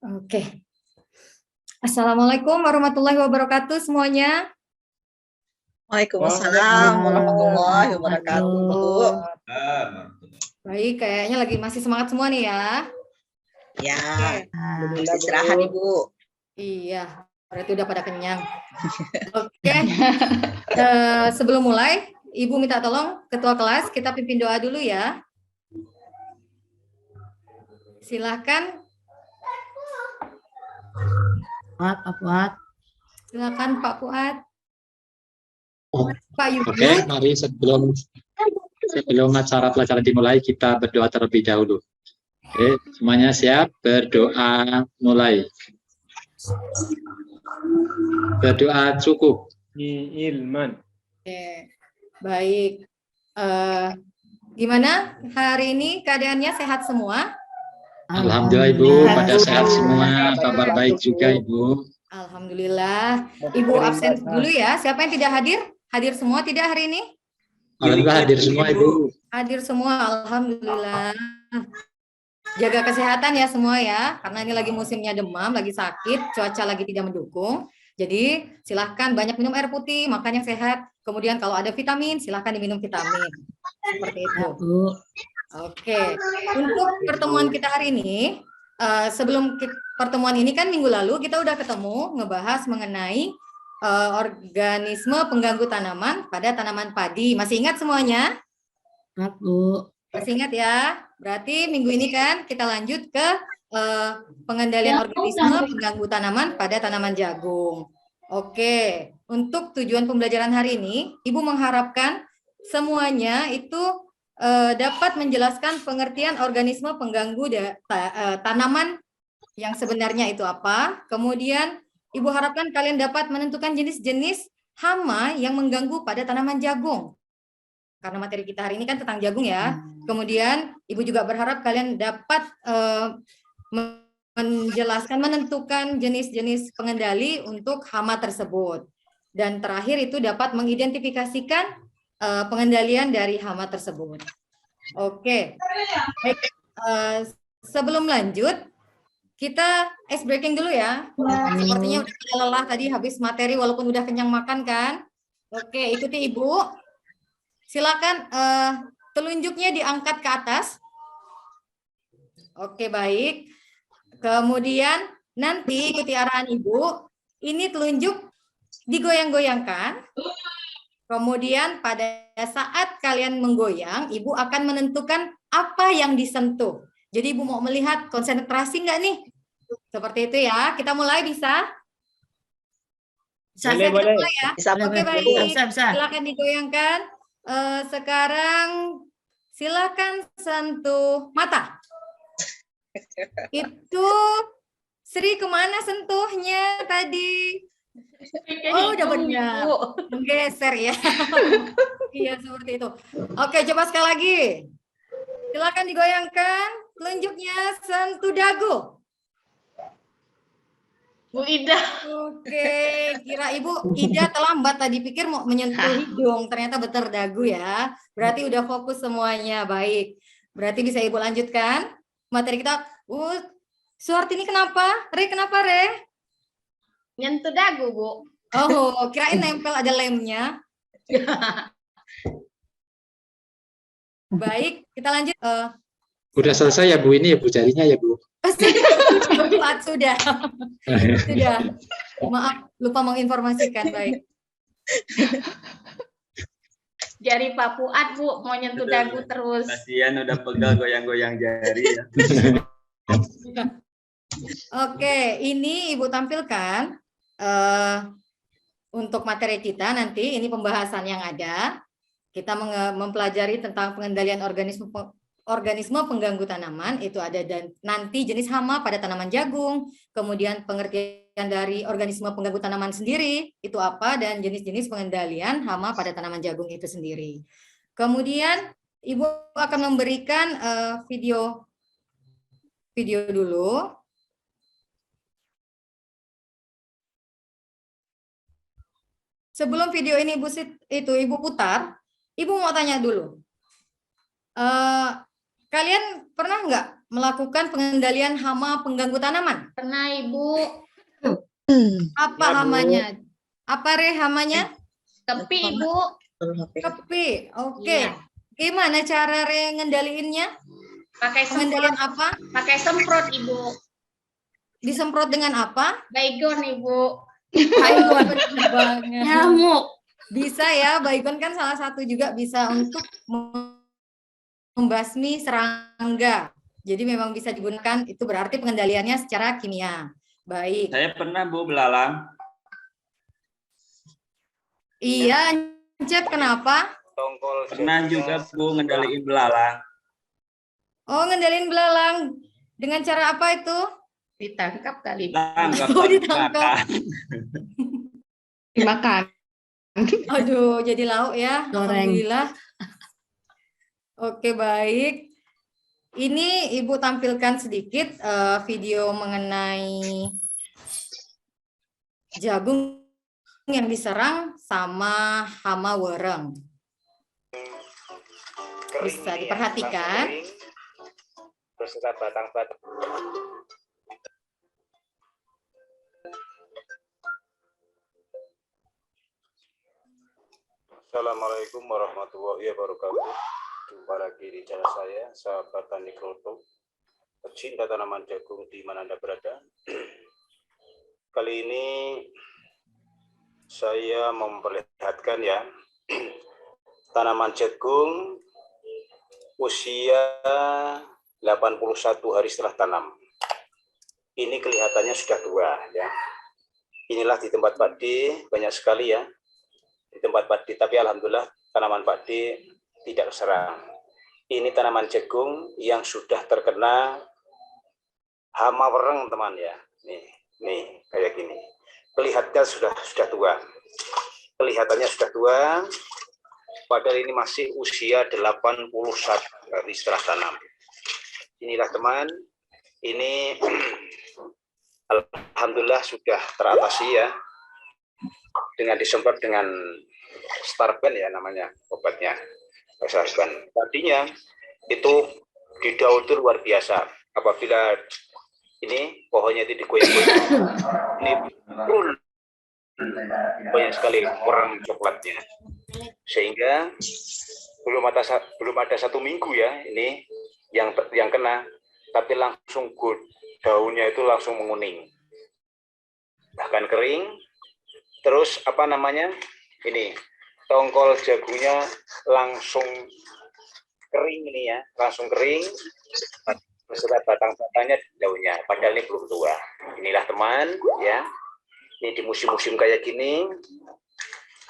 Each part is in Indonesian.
Oke. Assalamualaikum warahmatullahi wabarakatuh semuanya. Waalaikumsalam warahmatullahi wabarakatuh, Bu. Baik, kayaknya lagi masih semangat semua nih ya. Ya, Oke. istirahat Ibu. Iya, berarti udah pada kenyang. Oke. Sebelum mulai, Ibu minta tolong ketua kelas kita pimpin doa dulu ya. Silakan. Pak Fuad. Silakan Pak Fuad. Oh, Pak Yuyu. Oke, mari sebelum acara pelajaran dimulai kita berdoa terlebih dahulu. Oke, semuanya siap? Berdoa mulai. Berdoa cukup. Ilman. Oke, baik. Gimana hari ini keadaannya sehat semua? Alhamdulillah Ibu, pada sehat semua. Kabar baik juga Ibu. Alhamdulillah. Ibu absen dulu ya. Siapa yang tidak hadir? Hadir semua tidak hari ini? Alhamdulillah hadir semua Ibu. Hadir semua, alhamdulillah. Jaga kesehatan ya semua ya, karena ini lagi musimnya demam, lagi sakit, cuaca lagi tidak mendukung. Jadi silahkan banyak minum air putih, makan yang sehat. Kemudian kalau ada vitamin, silahkan diminum vitamin. Seperti itu. Oke, untuk pertemuan kita hari ini, sebelum pertemuan ini kan minggu lalu kita udah ketemu ngebahas mengenai organisme pengganggu tanaman pada tanaman padi. Masih ingat semuanya? Bu. Masih ingat ya? Berarti minggu ini kan kita lanjut ke pengendalian organisme pengganggu tanaman pada tanaman jagung. Oke, untuk tujuan pembelajaran hari ini, Ibu mengharapkan semuanya itu dapat menjelaskan pengertian organisme pengganggu tanaman yang sebenarnya itu apa. Kemudian Ibu harapkan kalian dapat menentukan jenis-jenis hama yang mengganggu pada tanaman jagung. Karena materi kita hari ini kan tentang jagung ya. Kemudian Ibu juga berharap kalian dapat menjelaskan, menentukan jenis-jenis pengendali untuk hama tersebut. Dan terakhir itu dapat mengidentifikasikan pengendalian dari hama tersebut. Oke. Baik, sebelum lanjut, kita ice breaking dulu ya. Sepertinya udah lelah tadi habis materi walaupun udah kenyang makan kan. Oke, ikuti Ibu. Silakan telunjuknya diangkat ke atas. Oke, baik. Kemudian nanti ikuti arahan Ibu. Ini telunjuk digoyang-goyangkan. Kemudian pada saat kalian menggoyang, Ibu akan menentukan apa yang disentuh. Jadi Ibu mau melihat konsentrasi nggak nih? Seperti itu ya. Kita mulai bisa? Bisa, Boleh. kita mulai ya? Bisa, Oke, baik. Bisa. Silakan digoyangkan. Sekarang silakan sentuh mata. Itu Sri kemana sentuhnya tadi? Oh, udah benar. Menggeser ya. Iya, seperti itu. Oke, coba sekali lagi. Silakan digoyangkan. Telunjuknya sentuh dagu. Bu Ida. Oke, kira Ibu Ida terlambat tadi, pikir mau menyentuh hidung, ternyata betul dagu ya. Berarti udah fokus semuanya, baik. Berarti bisa Ibu lanjutkan materi kita. Suartini kenapa? Re, kenapa Re? Nyentuh dagu, Bu. Oh, kirain nempel ada lemnya. Baik, kita lanjut. Udah selesai ya Bu ini ya Bu jarinya ya Bu. Sudah. Sudah. Maaf, lupa menginformasikan. Baik. Jari Pak Fuad, Bu, mau nyentuh dagu terus. Kasihan udah pegal goyang-goyang jari ya. Oke, ini Ibu tampilkan untuk materi kita nanti. Ini pembahasan yang ada. Kita mempelajari tentang pengendalian organisme pengganggu tanaman. Itu ada dan nanti jenis hama pada tanaman jagung. Kemudian pengertian dari organisme pengganggu tanaman sendiri itu apa, dan jenis-jenis pengendalian hama pada tanaman jagung itu sendiri. Kemudian Ibu akan memberikan video dulu. Sebelum video ini Ibu putar, Ibu mau tanya dulu. Kalian pernah nggak melakukan pengendalian hama pengganggu tanaman? Pernah Ibu. Apa Ya, Bu. hamanya? Apa hamanya? Kepi Ibu. Kepi. Oke. Iya. Gimana cara ngendaliinnya? Pakai Pengendalian semprot. apa? Pakai semprot Ibu. Disemprot dengan apa? Baygon Ibu. Baygon. Bener banget. Nyamuk. Bisa ya, baygon kan salah satu juga bisa untuk membasmi serangga. Jadi memang bisa digunakan, itu berarti pengendaliannya secara kimia. Baik. Saya pernah Bu belalang. Iya, Cep, kenapa? Pernah juga Bu ngendaliin belalang. Oh, ngendalin belalang. Dengan cara apa itu? Ditangkap kali. Tangkap Oh, ditangkap. Dimakan. Aduh, jadi lauk ya. Goreng. Alhamdulillah. Oke, baik. Ini Ibu tampilkan sedikit video mengenai jagung yang diserang sama hama wereng. Bisa diperhatikan. Beserta batang-batang. Assalamualaikum warahmatullahi wabarakatuh. Jumpa lagi di channel saya, sahabat Tani Kroto, pecinta tanaman jagung di mana Anda berada. Kali ini saya memperlihatkan ya tanaman jagung usia 81 hari setelah tanam. Ini kelihatannya sudah tua ya. Inilah di tempat Pak D banyak sekali ya. Di tempat Pak D, tapi alhamdulillah tanaman Pak D tidak terserang. Ini tanaman jagung yang sudah terkena hama wereng teman ya. Nih kayak gini. Kelihatannya sudah tua. Kelihatannya sudah tua. Padahal ini masih usia 81 hari setelah tanam. Inilah teman. Ini alhamdulillah sudah teratasi ya. Dengan disemprot dengan Starban ya namanya obatnya. Starban. Tadinya itu di daun itu luar biasa. Apabila ini pohonnya itu digoyang-goyang, ini banyak sekali kurang coklatnya. Sehingga belum ada 1 minggu ya ini yang kena, tapi langsung daunnya itu langsung menguning, bahkan kering. Terus apa namanya ini tongkol jagungnya langsung kering ini ya, langsung kering beserta batang-batangnya daunnya, padahal ini belum tua. Inilah teman ya, ini di musim-musim kayak gini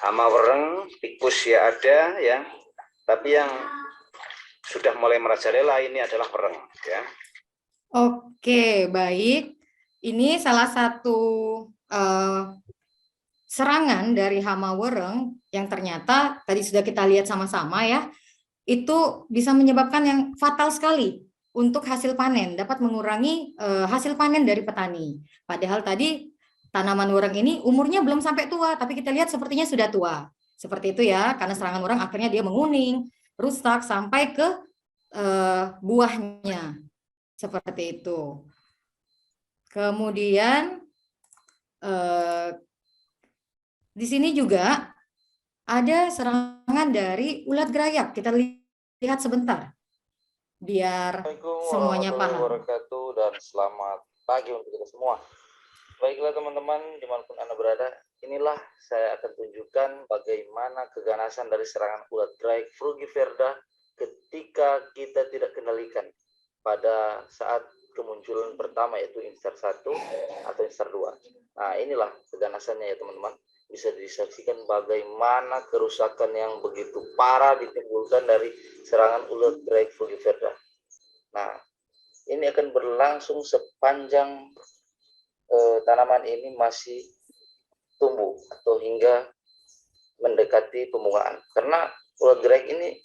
hama wereng, tikus ya ada ya, tapi yang sudah mulai merajalela ini adalah wereng ya. Oke, baik. Ini salah satu serangan dari hama wereng yang ternyata tadi sudah kita lihat sama-sama ya, itu bisa menyebabkan yang fatal sekali untuk hasil panen, dapat mengurangi hasil panen dari petani. Padahal tadi tanaman wereng ini umurnya belum sampai tua, tapi kita lihat sepertinya sudah tua. Seperti itu ya, karena serangan wereng akhirnya dia menguning, rusak sampai ke buahnya. Seperti itu. Kemudian di sini juga ada serangan dari ulat gerayak. Kita lihat sebentar, biar semuanya paham. Wabarakatuh dan selamat pagi untuk kita semua. Baiklah teman-teman, dimanapun Anda berada, inilah saya akan tunjukkan bagaimana keganasan dari serangan ulat gerayak Frugiverda ketika kita tidak kendalikan pada saat kemunculan pertama, yaitu instar 1 atau instar 2. Nah inilah keganasannya ya teman-teman. Bisa disaksikan bagaimana kerusakan yang begitu parah ditimbulkan dari serangan ulat gerayak Frugiverda. Nah, ini akan berlangsung sepanjang tanaman ini masih tumbuh atau hingga mendekati pembungaan. Karena ulat gerayak ini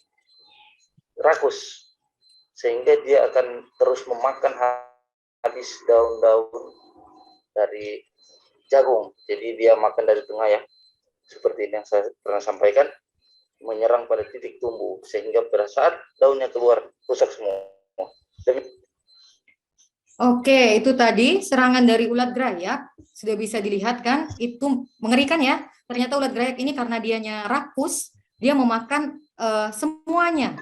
rakus, sehingga dia akan terus memakan habis daun-daun dari jagung. Jadi dia makan dari tengah ya, seperti yang saya pernah sampaikan, menyerang pada titik tumbuh sehingga pada saat daunnya keluar rusak semua. Oke, itu tadi serangan dari ulat gerayak. Sudah bisa dilihat kan? Itu mengerikan ya. Ternyata ulat gerayak ini karena dianya rakus, dia memakan semuanya.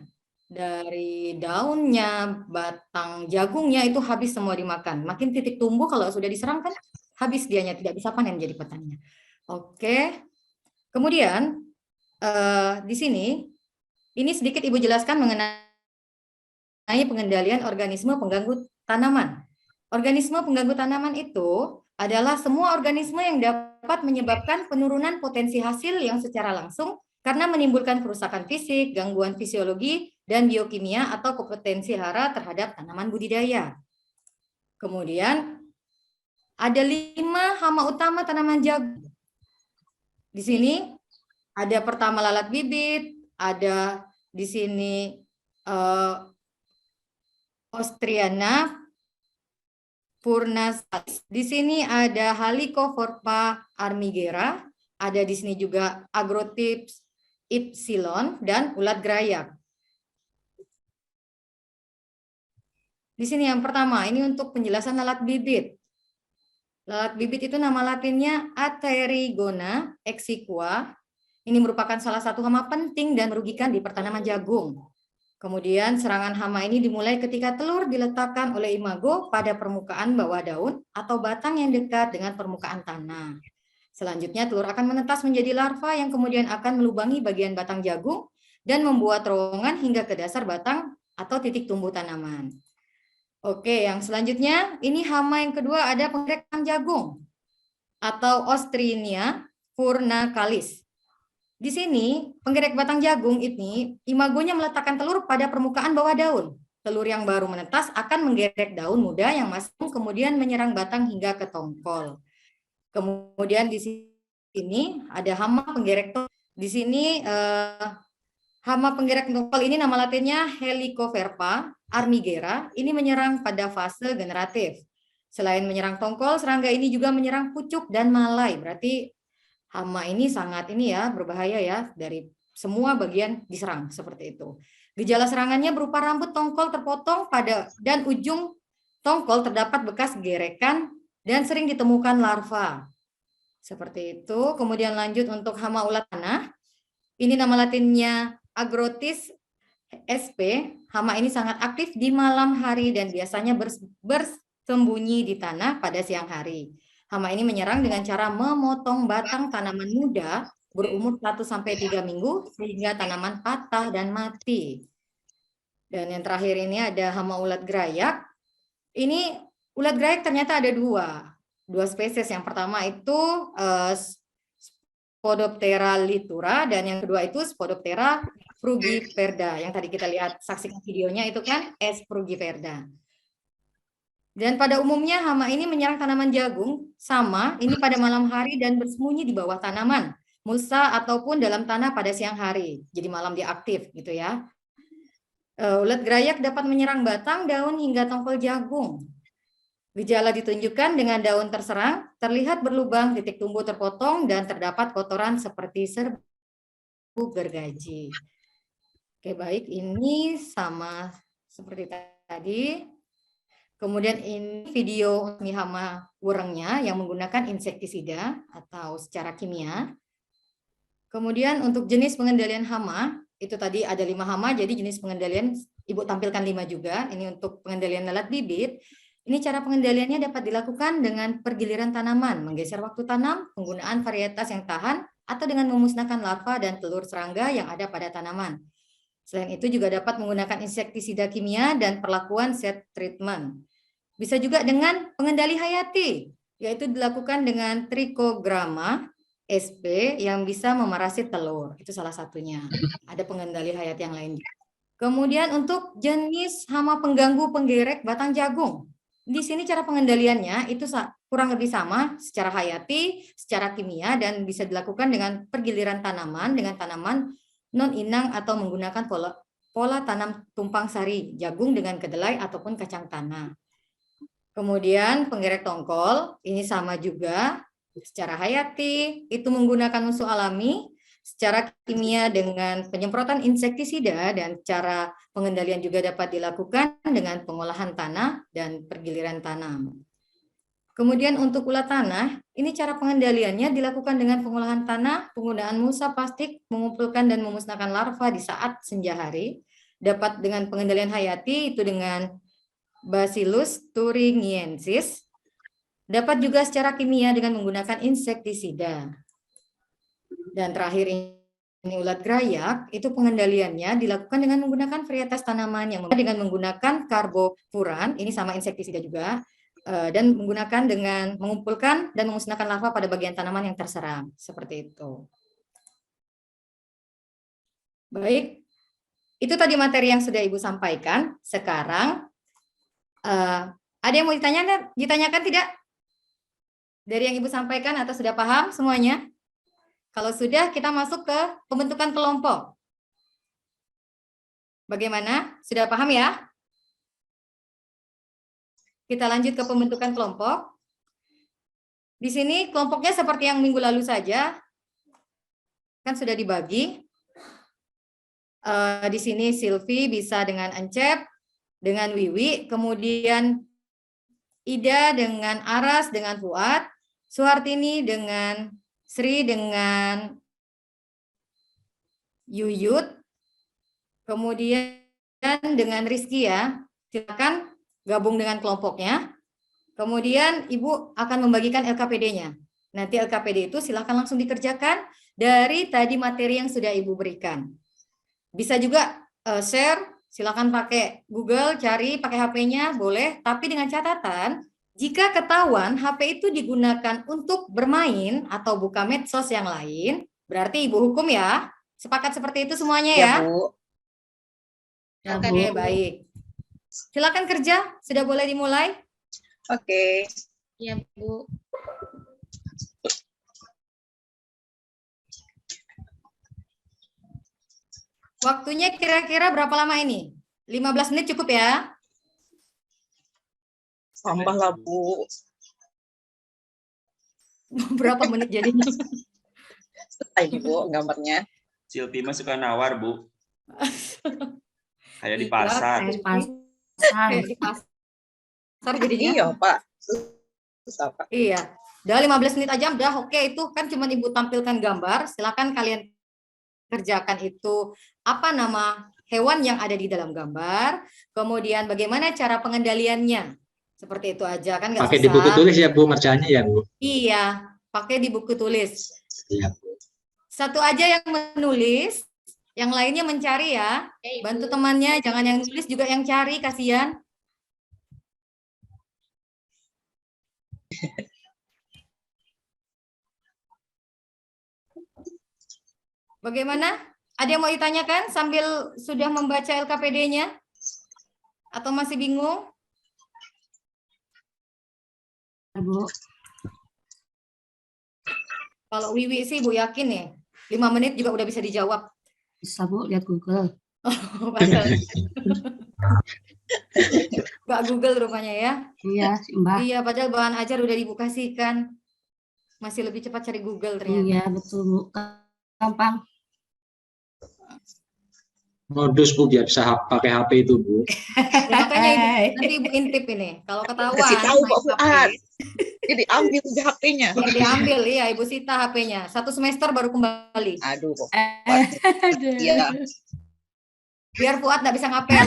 Dari daunnya, batang jagungnya itu habis semua dimakan. Makin titik tumbuh kalau sudah diserang kan habis dianya, tidak bisa panen jadi petaninya. Oke. Kemudian di sini ini sedikit Ibu jelaskan mengenai pengendalian organisme pengganggu tanaman. Organisme pengganggu tanaman itu adalah semua organisme yang dapat menyebabkan penurunan potensi hasil yang secara langsung karena menimbulkan kerusakan fisik, gangguan fisiologi, dan biokimia atau kompetensi hara terhadap tanaman budidaya. Kemudian ada 5 hama utama tanaman jagung. Di sini ada pertama lalat bibit, ada di sini Ostriana purnasalis. Di sini ada Halicoforpa armigera, ada di sini juga Agrotips ypsilon dan ulat gerayak. Di sini yang pertama, ini untuk penjelasan lalat bibit. Lalat bibit itu nama latinnya Aterigona exigua. Ini merupakan salah satu hama penting dan merugikan di pertanaman jagung. Kemudian serangan hama ini dimulai ketika telur diletakkan oleh imago pada permukaan bawah daun atau batang yang dekat dengan permukaan tanah. Selanjutnya telur akan menetas menjadi larva yang kemudian akan melubangi bagian batang jagung dan membuat terowongan hingga ke dasar batang atau titik tumbuh tanaman. Oke, yang selanjutnya ini hama yang kedua ada penggerek batang jagung atau Ostrinia furnacalis. Di sini, penggerek batang jagung ini, imagonya meletakkan telur pada permukaan bawah daun. Telur yang baru menetas akan menggerek daun muda yang masih kemudian menyerang batang hingga ke tongkol. Kemudian di sini ada hama penggerek tongkol. Di sini hama penggerek tongkol ini nama latinnya Helicoverpa armigera. Ini menyerang pada fase generatif. Selain menyerang tongkol, serangga ini juga menyerang pucuk dan malai. Berarti hama ini sangat berbahaya ya, dari semua bagian diserang seperti itu. Gejala serangannya berupa rambut tongkol terpotong dan ujung tongkol terdapat bekas gerekan dan sering ditemukan larva. Seperti itu. Kemudian lanjut untuk hama ulat tanah. Ini nama latinnya Agrotis sp. Hama ini sangat aktif di malam hari dan biasanya bersembunyi di tanah pada siang hari. Hama ini menyerang dengan cara memotong batang tanaman muda berumur 1-3 minggu sehingga tanaman patah dan mati. Dan yang terakhir ini ada hama ulat gerayak. Ini ulat gerayak ternyata ada dua spesies. Yang pertama itu Spodoptera litura dan yang kedua itu Spodoptera frugiperda. Yang tadi kita lihat saksikan videonya itu kan S. frugiperda. Dan pada umumnya hama ini menyerang tanaman jagung sama ini pada malam hari dan bersembunyi di bawah tanaman, mulsa ataupun dalam tanah pada siang hari. Jadi malam dia aktif gitu ya. Ulat gerayak dapat menyerang batang, daun hingga tongkol jagung. Gejala ditunjukkan dengan daun terserang, terlihat berlubang, titik tumbuh terpotong dan terdapat kotoran seperti serbu gergaji. Oke, baik, ini sama seperti tadi. Kemudian ini video hama wurengnya yang menggunakan insektisida atau secara kimia. Kemudian untuk jenis pengendalian hama, itu tadi ada 5 hama, jadi jenis pengendalian Ibu tampilkan 5 juga. Ini untuk pengendalian lalat bibit. Ini cara pengendaliannya dapat dilakukan dengan pergiliran tanaman, menggeser waktu tanam, penggunaan varietas yang tahan, atau dengan memusnahkan larva dan telur serangga yang ada pada tanaman. Selain itu juga dapat menggunakan insektisida kimia dan perlakuan set treatment. Bisa juga dengan pengendali hayati, yaitu dilakukan dengan Trichogramma sp yang bisa memarasit telur. Itu salah satunya. Ada pengendali hayati yang lain. Kemudian untuk jenis hama pengganggu penggerek batang jagung. Di sini cara pengendaliannya itu kurang lebih sama secara hayati, secara kimia, dan bisa dilakukan dengan pergiliran tanaman dengan tanaman non-inang atau menggunakan pola tanam tumpang sari, jagung dengan kedelai ataupun kacang tanah. Kemudian penggerek tongkol, ini sama juga secara hayati, itu menggunakan musuh alami. secara kimia dengan penyemprotan insektisida, dan cara pengendalian juga dapat dilakukan dengan pengolahan tanah dan pergiliran tanam. Kemudian untuk ulat tanah, ini cara pengendaliannya dilakukan dengan pengolahan tanah, penggunaan mulsa plastik, mengumpulkan dan memusnahkan larva di saat senja hari, dapat dengan pengendalian hayati itu dengan Bacillus thuringiensis, dapat juga secara kimia dengan menggunakan insektisida. Dan terakhir ini ulat grayak, itu pengendaliannya dilakukan dengan menggunakan varietas tanaman yang dengan menggunakan karbofuran, ini sama insektisida juga, dan menggunakan dengan mengumpulkan dan memusnahkan larva pada bagian tanaman yang terserang, seperti itu. Baik, itu tadi materi yang sudah Ibu sampaikan. Sekarang ada yang mau ditanyakan tidak? Dari yang Ibu sampaikan atau sudah paham semuanya? Kalau sudah, kita masuk ke pembentukan kelompok. Bagaimana? Sudah paham ya? Kita lanjut ke pembentukan kelompok. Di sini kelompoknya seperti yang minggu lalu saja. Kan sudah dibagi. Di sini Silvi bisa dengan Encep, dengan Wiwi, kemudian Ida dengan Aras, dengan Fuad, Suhartini dengan Sri, dengan Yuyut, kemudian dengan Rizky ya. Silakan gabung dengan kelompoknya. Kemudian Ibu akan membagikan LKPD-nya. Nanti LKPD itu silakan langsung dikerjakan dari tadi materi yang sudah Ibu berikan. Bisa juga share, silakan pakai Google, cari pakai HP-nya, boleh. Tapi dengan catatan, jika ketahuan HP itu digunakan untuk bermain atau buka medsos yang lain, berarti Ibu hukum ya. Sepakat seperti itu semuanya ya? Ya, Bu. Ya, Oke, Bu. baik. Silakan kerja, sudah boleh dimulai. Oke. Ya, Bu. Waktunya kira-kira berapa lama ini? 15 menit cukup ya? Tambahlah, Bu. Berapa menit jadinya? Ini, Bu, gambarnya. Silvi mah suka nawar, Bu. Kayak di Iya, pasar. Kayak di pasar. Kayak di pasar jadinya. Iya, Pak. Susah, Pak. Iya. Udah 15 menit aja udah oke, itu kan cuma Ibu tampilkan gambar, silakan kalian kerjakan itu apa nama hewan yang ada di dalam gambar, kemudian bagaimana cara pengendaliannya. Seperti itu aja kan nggak Pakai di buku susah. tulis ya Bu, merjanya ya Bu. Iya, pakai di buku tulis. Iya. Satu aja yang menulis, yang lainnya mencari ya. Oke, Ibu. Bantu temannya, jangan yang nulis juga yang cari, kasihan. Bagaimana? Ada yang mau ditanyakan sambil sudah membaca LKPD-nya? Atau masih bingung? Ya, Bu. Kalau Wiwi sih Bu yakin nih, 5 menit juga udah bisa dijawab. Bisa, Bu, lihat Google. Padahal Mbak Google rupanya ya. Iya, Mbak. Iya, padahal bahan ajar udah Ibu kasihkan. Masih lebih cepat cari Google ternyata. Iya, betul, Bu. Gampang. Modus Bu biar bisa pakai HP itu Bu. Ya, makanya Ibu, nanti Ibu intip ini. Kalau ketahuan Kasih tahu, main Pak HP, Fuad. Jadi ambil tuh HP-nya. ya diambil ya, Ibu sita HP-nya. 1 semester baru kembali. Aduh, Pak. Aduh. Iya. Biar Fuad nggak bisa ngapel.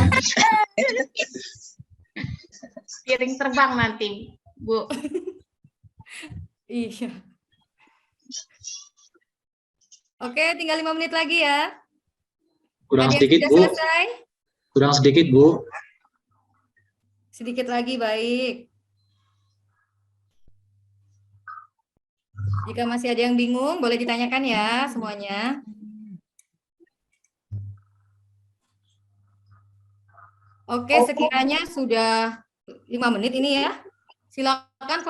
Piring terbang nanti, Bu. Iya. Oke, tinggal 5 menit lagi ya. Kurang Ada yang sedikit sudah Bu. selesai? Kurang sedikit Bu. Sedikit lagi, baik. Jika masih ada yang bingung, boleh ditanyakan ya semuanya. Oke, sekiranya sudah 5 menit ini ya. Silakan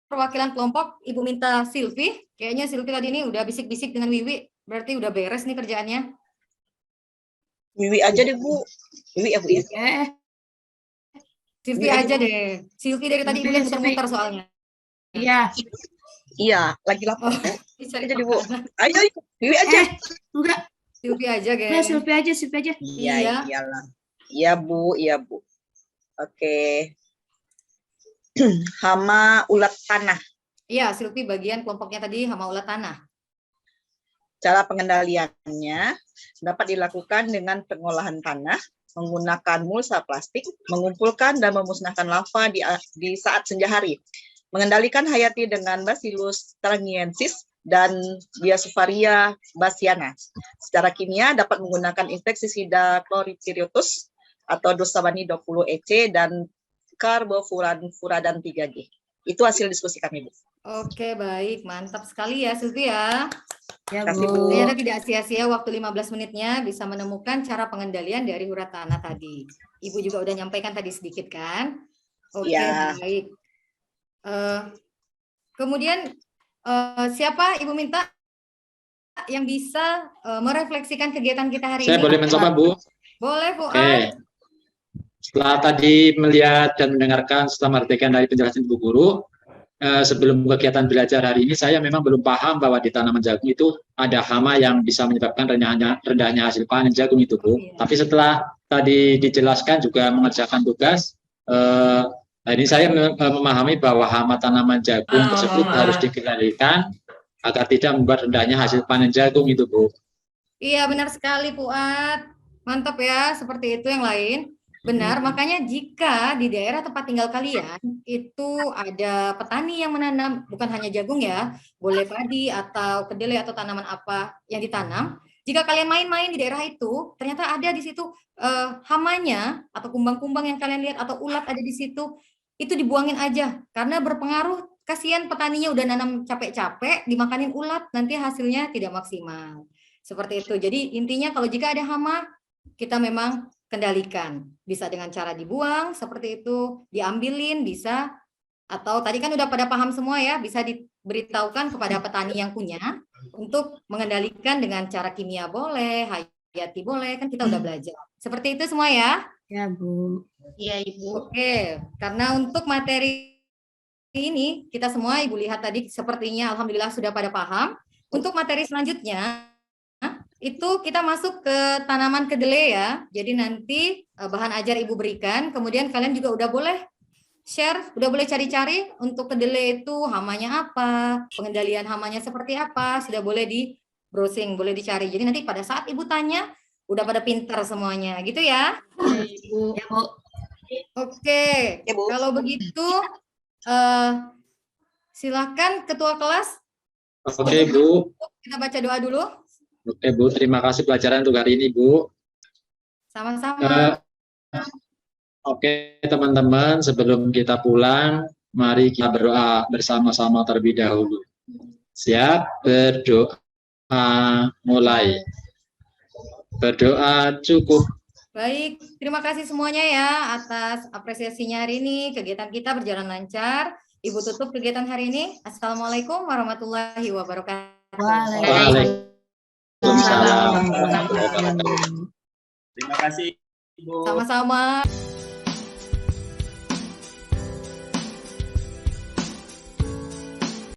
perwakilan kelompok, Ibu minta Silvi. Kayaknya Silvi tadi ini udah bisik-bisik dengan Wiwi. Berarti udah beres nih kerjaannya. Wiwi aja deh, Bu. Wiwi ya, Bu ya. Silvi Wiwi aja deh. Silvi dari tadi Ibu lihat muter-muter soalnya. Iya. Iya, lagi lapar. Oh, dicari Jadi Bu, makanan. ayo Wiwi aja. Enggak, Silvi aja, udah geng. Silvi aja, Silvi aja. Iya, Iya. iyalah. Iya Bu, iya Bu. Oke. Hama ulat tanah. Iya, Silvi bagian kelompoknya tadi hama ulat tanah. Cara pengendaliannya dapat dilakukan dengan pengolahan tanah, menggunakan mulsa plastik, mengumpulkan dan memusnahkan lava di saat senja hari. Mengendalikan hayati dengan Bacillus thuringiensis dan Biosepharia bassiana. Secara kimia dapat menggunakan insektisida chlorpyrifos atau Dosabani 20 EC dan karbofuradan 3G. Itu hasil diskusi kami, Bu. Oke, baik. Mantap sekali ya, Silvi ya. Ya, Kasih, Bu. Bu. Ternyata tidak sia-sia waktu 15 menitnya bisa menemukan cara pengendalian dari urat tanah tadi. Ibu juga udah nyampaikan tadi sedikit kan? Oke, Ya. baik. Kemudian siapa Ibu minta yang bisa merefleksikan kegiatan kita hari Saya ini? boleh mencoba, Bu? Boleh, Bu. Oke. Setelah tadi melihat dan mendengarkan setelah mengartikan dari penjelasan Ibu Guru, sebelum kegiatan belajar hari ini, saya memang belum paham bahwa di tanaman jagung itu ada hama yang bisa menyebabkan rendahnya hasil panen jagung itu, Bu. Iya. Tapi setelah tadi dijelaskan juga mengerjakan tugas, ini saya memahami bahwa hama tanaman jagung tersebut harus dikendalikan agar tidak membuat rendahnya hasil panen jagung itu, Bu. Iya, benar sekali, Fuad. Mantap ya, seperti itu yang lain. Benar, makanya jika di daerah tempat tinggal kalian itu ada petani yang menanam, bukan hanya jagung ya, boleh padi atau kedelai atau tanaman apa yang ditanam. Jika kalian main-main di daerah itu, ternyata ada di situ hamanya atau kumbang-kumbang yang kalian lihat atau ulat ada di situ, itu dibuangin aja karena berpengaruh. Kasihan petaninya udah nanam capek-capek, dimakanin ulat, nanti hasilnya tidak maksimal. Seperti itu. Jadi intinya kalau jika ada hama, kita memang kendalikan. Bisa dengan cara dibuang, seperti itu, diambilin, bisa. Atau tadi kan udah pada paham semua ya, bisa diberitahukan kepada petani yang punya untuk mengendalikan dengan cara kimia boleh, hayati boleh, kan kita udah belajar. Seperti itu semua ya. Ya, Bu. Iya, Ibu. Oke, karena untuk materi ini kita semua Ibu lihat tadi sepertinya alhamdulillah sudah pada paham. Untuk materi selanjutnya itu kita masuk ke tanaman kedelai ya. Jadi nanti bahan ajar Ibu berikan, kemudian kalian juga udah boleh share, udah boleh cari-cari untuk kedelai itu hamanya apa, pengendalian hamanya seperti apa, sudah boleh di browsing, boleh dicari. Jadi nanti pada saat Ibu tanya udah pada pintar semuanya, gitu ya. Ya, Bu. Oke, Ya, Bu. kalau begitu silakan ketua kelas Oke, Bu. kita baca doa dulu. Oke, Bu. Terima kasih pelajaran untuk hari ini, Bu. Sama-sama. Oke, teman-teman. Sebelum kita pulang, mari kita berdoa bersama-sama terlebih dahulu. Siap? Berdoa mulai. Berdoa cukup. Baik, terima kasih semuanya ya atas apresiasinya hari ini. Kegiatan kita berjalan lancar. Ibu tutup kegiatan hari ini. Assalamualaikum warahmatullahi wabarakatuh. Waalaikumsalam warahmatullahi wabarakatuh. Terima kasih, Ibu. Sama-sama.